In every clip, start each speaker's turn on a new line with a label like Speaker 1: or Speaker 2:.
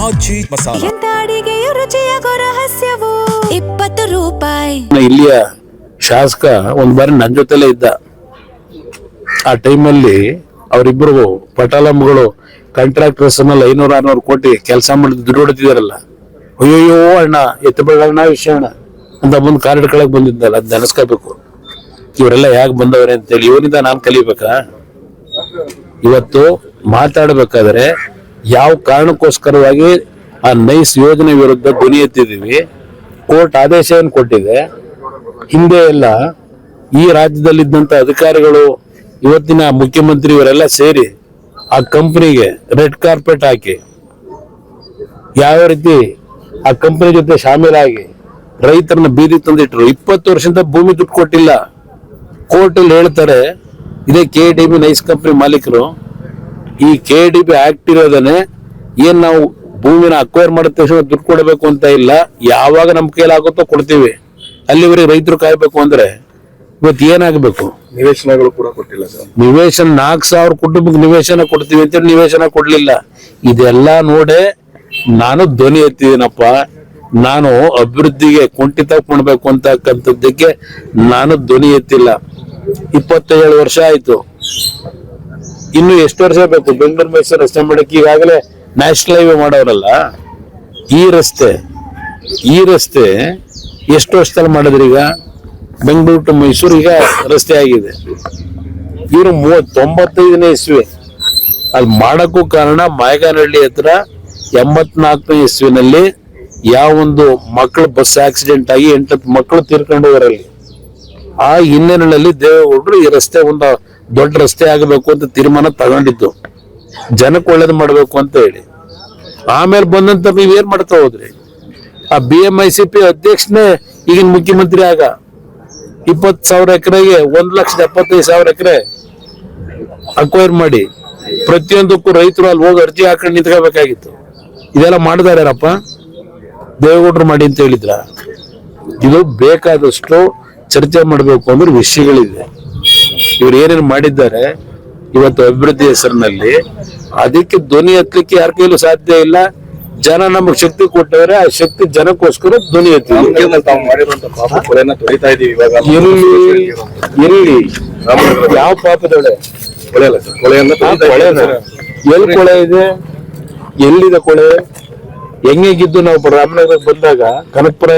Speaker 1: ಆಜಿ ಮಸಾಲ.
Speaker 2: ಎಂತ ಅಡಿಗೆಯ ರುಚಿಯಾಗೋ ರಹಸ್ಯವು 20 ರೂಪಾಯಿ.
Speaker 3: ಇಲ್ಲಿಯ ಶಾಸಕ ಒಂದ್ ಬಾರಿ ನನ್ನ ಜೊತೆಲೇ ಇದ್ದ. ಆ ಟೈಮಲ್ಲಿ ಅವರಿಬ್ಬರು ಪಟಾಲಂಗಳು ಕಾಂಟ್ರಾಕ್ಟರ್ಸ್ 500-600 ಕೋಟಿ ಕೆಲಸ ಮಾಡಿ ದುಡ್ಡು ಹೊಡ್ತಿದಾರಲ್ಲ. ಅಯ್ಯೋ ಅಣ್ಣ ಎತ್ತಬೇಡಣ್ಣ ವಿಷಯ ಅಣ್ಣ ಅಂತ ಬಂದು ಕಾರಿಡ್ ಕೆಳಗೆ ಬಂದಿದ್ದಲ್ಲ, ಅದ್ ನೆನೆಸ್ಕೋಬೇಕು. ಇವರೆಲ್ಲ ಯಾಕೆ ಬಂದವ್ರೆ ಅಂತೇಳಿ ಇವರಿಂದ ನಾನು ಕಲಿಬೇಕಾ? ಇವತ್ತು ಮಾತಾಡ್ಬೇಕಾದ್ರೆ ಯಾವ ಕಾರಣಕ್ಕೋಸ್ಕರವಾಗಿ ಆ ನೈಸ್ ಯೋಜನೆ ವಿರುದ್ಧ ಧ್ವನಿ ಎತ್ತಿದೀವಿ. ಕೋರ್ಟ್ ಆದೇಶ ಏನ್ ಕೊಟ್ಟಿದೆ. ಹಿಂದೆ ಎಲ್ಲ ಈ ರಾಜ್ಯದಲ್ಲಿದ್ದಂತ ಅಧಿಕಾರಿಗಳು, ಇವತ್ತಿನ ಮುಖ್ಯಮಂತ್ರಿ ಇವರೆಲ್ಲ ಸೇರಿ ಆ ಕಂಪನಿಗೆ ರೆಡ್ ಕಾರ್ಪೆಟ್ ಹಾಕಿ ಯಾವ ರೀತಿ ಆ ಕಂಪನಿ ಜೊತೆ ಶಾಮೀಲಾಗಿ ರೈತರನ್ನ ಬೀದಿ ತಂದಿಟ್ರು. 20 ವರ್ಷದಿಂದ ಭೂಮಿ ದುಡ್ಡು ಕೊಟ್ಟಿಲ್ಲ. ಕೋರ್ಟ್ ಅಲ್ಲಿ ಹೇಳ್ತಾರೆ, ಇದೇ KDB ನೈಸ್ ಕಂಪನಿ ಮಾಲೀಕರು. ಈ KDB ಆಕ್ಟ್ ಇರೋದನ್ನೇ ಏನ್ ನಾವು ಭೂಮಿನ ಅಕ್ವೈರ್ ಮಾಡಿದ ತಕ್ಷಣ ದುಡ್ಡು ಕೊಡಬೇಕು ಅಂತ ಇಲ್ಲ, ಯಾವಾಗ ನಮ್ ಕೈಲಾಗುತ್ತೋ ಕೊಡ್ತೀವಿ. ಅಲ್ಲಿವರೆಗೆ ರೈತರು ಕಾಯ್ಬೇಕು ಅಂದ್ರೆ ಇವತ್ತು ಏನಾಗಬೇಕು?
Speaker 4: ನಿವೇಶನಗಳು ಕೂಡ ಕೊಟ್ಟಿಲ್ಲ ಸರ್.
Speaker 3: ನಿವೇಶನ 4000 ಕುಟುಂಬಕ್ಕೆ ನಿವೇಶನ ಕೊಡ್ತೀವಿ ಅಂತೇಳಿ ನಿವೇಶನ ಕೊಡ್ಲಿಲ್ಲ. ಇದೆಲ್ಲ ನೋಡೆ ನಾನು ಧ್ವನಿ ಎತ್ತಿದ್ದೀನಪ್ಪ. ನಾನು ಅಭಿವೃದ್ಧಿಗೆ ಕುಂಠಿತ ಕೊಡ್ಬೇಕು ಅಂತಕ್ಕಂಥದ್ದಕ್ಕೆ ನಾನು ಧ್ವನಿ ಎತ್ತಿಲ್ಲ. 27 ವರ್ಷ ಆಯ್ತು. ಇನ್ನು ಎಷ್ಟು ವರ್ಷ ಬೇಕು ಬೆಂಗಳೂರು ಮೈಸೂರು ರಸ್ತೆ ಮಾಡಕ್ಕೆ? ಈಗಾಗಲೇ ನ್ಯಾಷನಲ್ ಹೈವೇ ಮಾಡೋರಲ್ಲ. ಈ ರಸ್ತೆ ಎಷ್ಟು ವರ್ಷದಲ್ಲಿ ಮಾಡಿದ್ರಿ? ಈಗ ಬೆಂಗಳೂರು ಟು ಮೈಸೂರು ಈಗ ರಸ್ತೆ ಆಗಿದೆ. ಇವರು 95ನೇ ಇಸ್ವಿ ಅಲ್ಲಿ ಮಾಡಕ್ಕೂ ಕಾರಣ ಮಾಯಗಾನಹಳ್ಳಿ ಹತ್ರ 84ನೇ ಇಸ್ವಿನಲ್ಲಿ ಯಾವೊಂದು ಮಕ್ಕಳು ಬಸ್ ಆಕ್ಸಿಡೆಂಟ್ ಆಗಿ 8 ಮಕ್ಕಳು ತೀರ್ಕೊಂಡು ಹೋಗರಲ್ಲಿ. ಆ ಹಿನ್ನೆಲೆಯಲ್ಲಿ ದೇವೇಗೌಡರು ಈ ರಸ್ತೆ ಒಂದು ದೊಡ್ಡ ರಸ್ತೆ ಆಗಬೇಕು ಅಂತ ತೀರ್ಮಾನ ತಗೊಂಡಿದ್ದು, ಜನಕ್ಕೆ ಒಳ್ಳೇದು ಮಾಡ್ಬೇಕು ಅಂತ ಹೇಳಿ. ಆಮೇಲೆ ಬಂದಂತ ನೀವೇನ್ ಮಾಡ್ತಾ ಹೋದ್ರಿ? ಆ BMICP ಅಧ್ಯಕ್ಷನೇ ಈಗಿನ ಮುಖ್ಯಮಂತ್ರಿ ಆಗ 20,000 ಎಕರೆಗೆ 1,75,000 ಎಕರೆ ಅಕ್ವೈರ್ ಮಾಡಿ ಪ್ರತಿಯೊಂದಕ್ಕೂ ರೈತರು ಅಲ್ಲಿ ಹೋಗಿ ಅರ್ಜಿ ಹಾಕೊಂಡು ನಿಂತ್ಕೋಬೇಕಾಗಿತ್ತು. ಇದೆಲ್ಲ ಮಾಡಿದಾರಪ್ಪ ದೇವೇಗೌಡರು ಮಾಡಿ ಅಂತ ಹೇಳಿದ್ರ? ಇದು ಬೇಕಾದಷ್ಟು ಚರ್ಚೆ ಮಾಡಬೇಕು ಅಂದ್ರೆ ವಿಷಯಗಳಿದೆ. ಇವ್ರು ಏನೇನು ಮಾಡಿದ್ದಾರೆ ಇವತ್ತು ಅಭಿವೃದ್ಧಿ ಹೆಸರಿನಲ್ಲಿ, ಅದಕ್ಕೆ ಧ್ವನಿ ಎತ್ತಲಿಕ್ಕೆ ಯಾರ ಕೈಲೂ ಸಾಧ್ಯ ಇಲ್ಲ. ಜನ ನಮಗ್ ಶಕ್ತಿ ಕೊಟ್ಟವ್ರೆ, ಆ ಶಕ್ತಿ ಜನಕ್ಕೋಸ್ಕರ ಧ್ವನಿ ಎತ್ತೀವಿ. ಎಲ್ಲಿ ಯಾವ ಪಾಪದೊಳೆ? ಎಲ್ಲಿ ಕೊಳೆ ಇದೆ? ಎಲ್ಲಿದೆ ಕೊಳೆ? ಹೆಂಗಿದ್ದು ನಾವು ರಾಮನಗರಕ್ಕೆ ಬಂದಾಗ ಕನಕಪುರ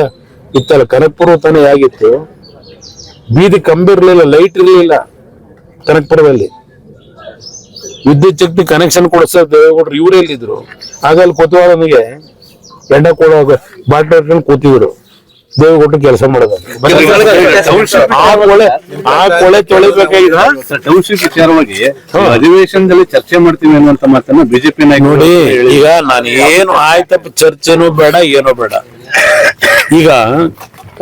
Speaker 3: ಇತ್ತಲ್ಲ, ಕನಕಪುರ ತಾನೇ ಆಗಿತ್ತು. ಬೀದಿ ಕಂಬಿ ಇರ್ಲಿಲ್ಲ, ಲೈಟ್ ಇರ್ಲಿಲ್ಲ ಕನಕಪುರದಲ್ಲಿ. ವಿದ್ಯುತ್ ಶಕ್ತಿ ಕನೆಕ್ಷನ್ ಕೊಡಿಸೋದು ದೇವೇಗೌಡರು ಇವರೇ ಇಲ್ಲಿದ್ರು. ಆಗ ಅಲ್ಲಿ ಕೊತ್ತವಾಳನಿಗೆ ಎಂಡ ಕೊಡೋ ಬಾಟ್ಲಿ ಕೂತಿದ್ರು. ದೇವೇಗೌಡರು ಕೆಲಸ ಮಾಡೋದು ಆ ಕೊಳೆ ತೊಳಿಬೇಕಾಗಿದೆ.
Speaker 4: ಟೌನ್ಶಿಪ್ ವಿಚಾರವಾಗಿ ಅಧಿವೇಶನದಲ್ಲಿ ಚರ್ಚೆ ಮಾಡ್ತೀವಿ ಅನ್ನುವಂತ ಮಾತನ್ನ ಬಿಜೆಪಿ
Speaker 3: ನೋಡಿ. ಈಗ ನಾನು ಏನು ಆಯ್ತಪ್ಪ, ಚರ್ಚೆನೂ ಬೇಡ ಏನೋ ಬೇಡ. ಈಗ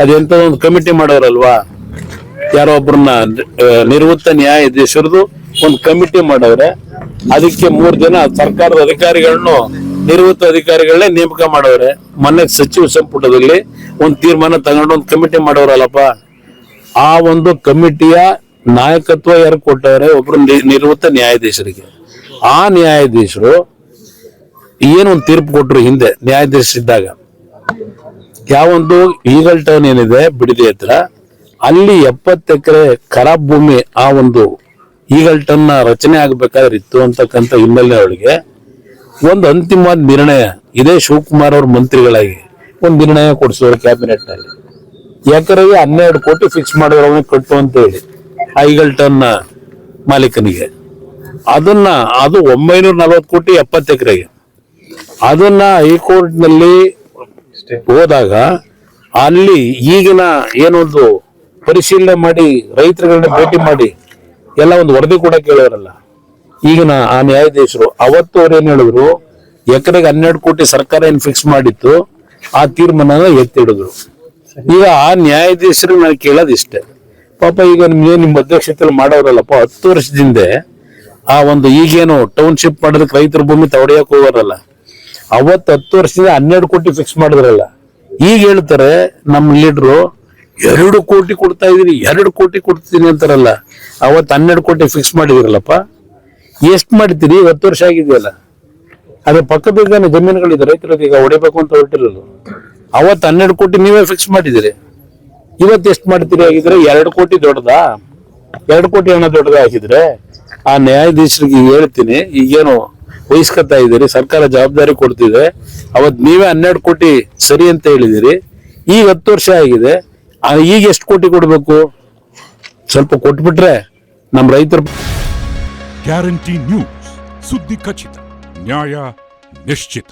Speaker 3: ಅದೆಂತ ಒಂದು ಕಮಿಟಿ ಮಾಡೋರಲ್ವಾ, ಯಾರೋ ಒಬ್ಬರನ್ನ ನಿವೃತ್ತ ನ್ಯಾಯಾಧೀಶರದು ಒಂದು ಕಮಿಟಿ ಮಾಡವ್ರೆ. ಅದಕ್ಕೆ 3 ಜನ ಸರ್ಕಾರದ ಅಧಿಕಾರಿಗಳನ್ನು, ನಿವೃತ್ತ ಅಧಿಕಾರಿಗಳನ್ನೇ ನೇಮಕ ಮಾಡವ್ರೆ. ಮೊನ್ನೆ ಸಚಿವ ಸಂಪುಟದಲ್ಲಿ ಒಂದು ತೀರ್ಮಾನ ತಗೊಂಡು ಒಂದು ಕಮಿಟಿ ಮಾಡವ್ರಲ್ಲಪ್ಪ. ಆ ಒಂದು ಕಮಿಟಿಯ ನಾಯಕತ್ವ ಯಾರು ಕೊಟ್ಟವ್ರೆ? ಒಬ್ರು ನಿವೃತ್ತ ನ್ಯಾಯಾಧೀಶರಿಗೆ. ಆ ನ್ಯಾಯಾಧೀಶರು ಏನೊಂದು ತೀರ್ಪು ಕೊಟ್ರು ಹಿಂದೆ ನ್ಯಾಯಾಧೀಶರಿದ್ದಾಗ. ಯಾವೊಂದು ಈಗಲ್ ಟೌನ್ ಏನಿದೆ ಬಿಡದಿ ಹತ್ರ, ಅಲ್ಲಿ 70 ಎಕರೆ ಖರಾಬ್ ಭೂಮಿ ಆ ಒಂದು ಈಗಲ್ ಟನ್ ರಚನೆ ಆಗ್ಬೇಕಾದ್ರೆ ಇತ್ತು ಅಂತಕ್ಕಂಥ ಹಿನ್ನೆಲೆ ಒಳಗೆ ಒಂದು ಅಂತಿಮವಾದ ನಿರ್ಣಯ ಇದೇ ಶಿವಕುಮಾರ್ ಅವ್ರ ಮಂತ್ರಿಗಳಾಗಿ ಒಂದು ನಿರ್ಣಯ ಕೊಡಿಸಿದ್ರು ಕ್ಯಾಬಿನೆಟ್ ನಲ್ಲಿ. ಎಕರೆಗೆ 12 ಕೋಟಿ ಫಿಕ್ಸ್ ಮಾಡಿದ್ರು ಅವನಿಗೆ ಕಟ್ಟು ಅಂತ ಹೇಳಿ ಆ ಈಗಲ್ ಟನ್ ಮಾಲೀಕನಿಗೆ. ಅದು 940 ಕೋಟಿ 70 ಎಕರೆಗೆ. ಅದನ್ನ ಹೈಕೋರ್ಟ್ ನಲ್ಲಿ ಹೋದಾಗ ಅಲ್ಲಿ ಈಗಿನ ಏನೊಂದು ಪರಿಶೀಲನೆ ಮಾಡಿ ರೈತರುಗಳನ್ನ ಭೇಟಿ ಮಾಡಿ ಎಲ್ಲ ಒಂದು ವರದಿ ಕೂಡ ಕೇಳೋರಲ್ಲ ಈಗಿನ ಆ ನ್ಯಾಯಾಧೀಶರು. ಅವತ್ತು ಅವ್ರು ಏನ್ ಹೇಳಿದ್ರು, ಎಕರೆಗೆ 12 ಕೋಟಿ ಸರ್ಕಾರ ಏನ್ ಫಿಕ್ಸ್ ಮಾಡಿತ್ತು ಆ ತೀರ್ಮಾನ ಎತ್ತಿಡಿದ್ರು. ಈಗ ಆ ನ್ಯಾಯಾಧೀಶರು ನಾನು ಕೇಳೋದು ಇಷ್ಟೇ, ಪಾಪ ಈಗ ನಿಮ್ಮ ಅಧ್ಯಕ್ಷತೆಯಲ್ಲಿ ಮಾಡೋರಲ್ಲಪ್ಪ, 10 ವರ್ಷದಿಂದ ಆ ಒಂದು ಈಗೇನು ಟೌನ್ಶಿಪ್ ಮಾಡೋದಕ್ಕೆ ರೈತರ ಭೂಮಿ ತವಡಿಯಕ್ ಹೋಗೋರಲ್ಲ, ಅವತ್ತು 10 ವರ್ಷದಿಂದ 12 ಕೋಟಿ ಫಿಕ್ಸ್ ಮಾಡಿದ್ರಲ್ಲ. ಈಗ ಹೇಳ್ತಾರೆ ನಮ್ಮ ಲೀಡ್ರು 2 ಕೋಟಿ ಕೊಡ್ತಾ ಇದೀನಿ, 2 ಕೋಟಿ ಕೊಡ್ತೀನಿ ಅಂತಾರಲ್ಲ. ಅವತ್ತು 12 ಕೋಟಿ ಫಿಕ್ಸ್ ಮಾಡಿದಿರಲ್ಲಪ್ಪ, ಎಷ್ಟು ಮಾಡ್ತೀರಿ? 10 ವರ್ಷ ಆಗಿದೆಯಲ್ಲ. ಅದೇ ಪಕ್ಕದ ಜಮೀನುಗಳಿದೆ ರೈತರಿಗೆ ಈಗ ಹೊಡಿಬೇಕು ಅಂತ ಹೊರಟಿರೋದು. ಅವತ್ತು 12 ಕೋಟಿ ನೀವೇ ಫಿಕ್ಸ್ ಮಾಡಿದಿರಿ, ಇವತ್ತು ಎಷ್ಟು ಮಾಡ್ತೀರಿ ಆಗಿದ್ರೆ 2 ಕೋಟಿ ದೊಡ್ಡದಾ? 2 ಕೋಟಿ ಹಣ ದೊಡ್ಡದ ಹಾಕಿದ್ರೆ ಆ ನ್ಯಾಯಾಧೀಶರಿಗೆ ಹೇಳ್ತೀನಿ, ಈಗೇನು ವಹಿಸ್ಕೊತಾ ಇದ್ದೀರಿ, ಸರ್ಕಾರ ಜವಾಬ್ದಾರಿ ಕೊಡ್ತಿದೆ. ಅವತ್ ನೀವೇ 12 ಕೋಟಿ ಸರಿ ಅಂತ ಹೇಳಿದಿರಿ, ಈಗ 10 ವರ್ಷ ಆಗಿದೆ, ಈಗ ಎಷ್ಟು ಕೋಟಿ ಕೊಡ್ಬೇಕು? ಸ್ವಲ್ಪ ಕೊಟ್ಬಿಟ್ರೆ ನಮ್ಮ ರೈತರು.
Speaker 1: ಗ್ಯಾರಂಟಿ ನ್ಯೂಸ್, ಸುದ್ದಿ ಖಚಿತ, ನ್ಯಾಯ ನಿಶ್ಚಿತ.